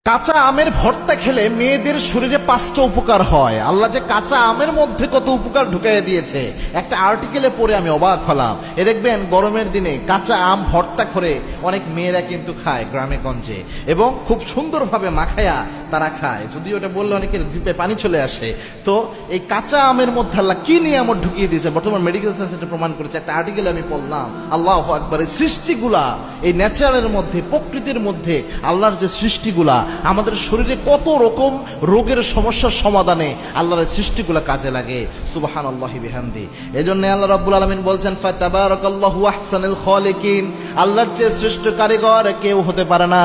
কাঁচা আমের ভর্তা খেলে মেয়েদের শরীরে 5টা উপকার হয়। আল্লাহ যে কাঁচা আমের মধ্যে কত উপকার ঢুকাইয়া দিয়েছে, একটা আর্টিকেলে পড়ে আমি অবাক হলাম। দেখবেন গরমের দিনে কাঁচা আম ভর্তা করে অনেক মেয়েরা কিন্তু খায় গ্রামে গঞ্জে, এবং খুব সুন্দরভাবে মাখায়া তারা খায়। যদিও ওটা বললে অনেকের জিভে পানি চলে আসে। তো এই কাঁচা আমের মধ্যে আল্লাহ কি নিয়ে আমার ঢুকিয়ে দিয়েছে, বর্তমান মেডিকেল সায়েন্স এটা প্রমাণ করেছে। একটা আর্টিকেলে আমি পড়লাম, আল্লাহু আকবার, এই সৃষ্টিগুলা, এই ন্যাচারের মধ্যে, প্রকৃতির মধ্যে আল্লাহর যে সৃষ্টিগুলা আমাদের শরীরে কত রকম রোগের সমস্যার সমাধানে আল্লাহর সৃষ্টিগুলা কাজে লাগে। সুবহানাল্লাহি বিহামদি। এজন্য আল্লাহ রাব্বুল আলামিন বলছেন, ফাতাবারাকাল্লাহু আহসানুল খালিকিন, আল্লাহর চেয়ে শ্রেষ্ঠ কারিগর কেউ হতে পারে না।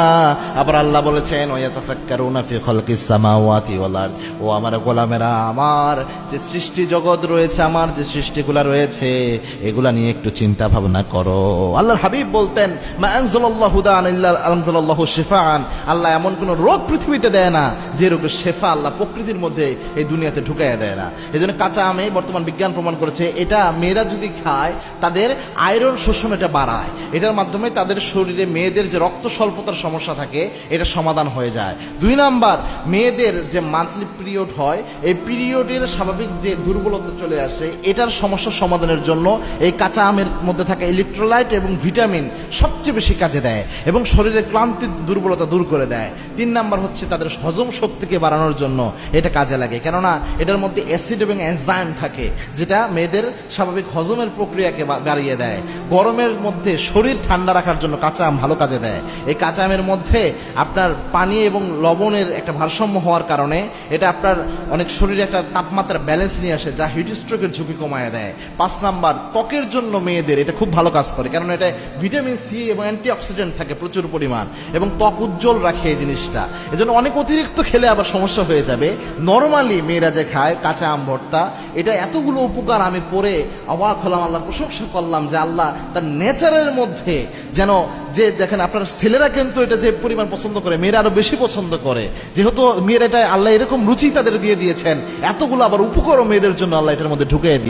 আবার আল্লাহ বলেছেন, ওয়ায়াতাফাক্কারুনা ফি খালকিস সামাওয়াতি ওয়াল আরদ, ও আমার গোলামেরা, আমার যে সৃষ্টি জগৎ রয়েছে, আমার যে সৃষ্টিগুলা রয়েছে, এগুলা নিয়ে একটু চিন্তা ভাবনা করো। আল্লাহর হাবিব বলতেন, মা আনজালাল্লাহু দাআন ইল্লা আনজালাল্লাহু শিফাআন, আল্লাহ এমন কোন রোগ পৃথিবীতে দেয় না যে রোগের শেফা আল্লাহ প্রকৃতির মধ্যে এই দুনিয়াতে ঢুকাইয়া দেয় না। এই জন্য কাঁচা আমে বর্তমান বিজ্ঞান প্রমাণ করেছে, এটা মেয়েরা যদি খায় তাদের আয়রন শোষণ এটা বাড়ায়। এটার মাধ্যমে তাদের শরীরে মেয়েদের যে রক্ত স্বল্পতার সমস্যা থাকে এটা সমাধান হয়ে যায়। 2 নাম্বার, মেয়েদের যে মান্থলি পিরিয়ড হয়, এই পিরিয়ডের স্বাভাবিক যে দুর্বলতা চলে আসে, এটার সমস্যা সমাধানের জন্য এই কাঁচা আমের মধ্যে থাকা ইলেকট্রোলাইট এবং ভিটামিন সবচেয়ে বেশি কাজে দেয় এবং শরীরের ক্লান্তি দুর্বলতা দূর করে দেয়। 3 নাম্বার হচ্ছে তাদের হজম শক্তিকে বাড়ানোর জন্য এটা কাজে লাগে, কেননা এটার মধ্যে অ্যাসিড এবং এনজাইম থাকে যেটা মেয়েদের স্বাভাবিক হজমের প্রক্রিয়াকে বাড়িয়ে দেয়। গরমের মধ্যে শরীর ঠান্ডা রাখার জন্য কাঁচা আম ভালো কাজে দেয়। এই কাঁচা আমের মধ্যে আপনার পানি এবং লবণের একটা ভারসাম্য হওয়ার কারণে এটা আপনার অনেক শরীরে একটা তাপমাত্রা ব্যালেন্স নিয়ে আসে, যা হিট স্ট্রোকের ঝুঁকি কমায় দেয়। 5 নাম্বার, ত্বকের জন্য মেয়েদের এটা খুব ভালো কাজ করে, কারণ এটা ভিটামিন সি এবং অ্যান্টিঅক্সিডেন্ট থাকে প্রচুর পরিমাণ, এবং ত্বক উজ্জ্বল রাখে এই জিনিসটা। এজন্য অনেক অতিরিক্ত খেলে আবার সমস্যা হয়ে যাবে। নর্মালি মেয়েরা যে খায় কাঁচা আম ভর্তা, এটা এতগুলো উপকার আমি পড়ে অবাক হলাম, আল্লাহর প্রশংসা করলাম যে আল্লাহ তার নেচারের মধ্যে যেন, যে দেখেন আপনার ছেলেরা কিন্তু এটা যে পরিমাণ পছন্দ করে, মেয়েরা আরো বেশি পছন্দ করে, যেহেতু মেয়েরা এটা আল্লাহ এরকম রুচি তাদের দিয়ে দিয়েছেন, এতগুলো আবার উপকারও মেয়েদের জন্য আল্লাহ এটার মধ্যে ঢুকিয়ে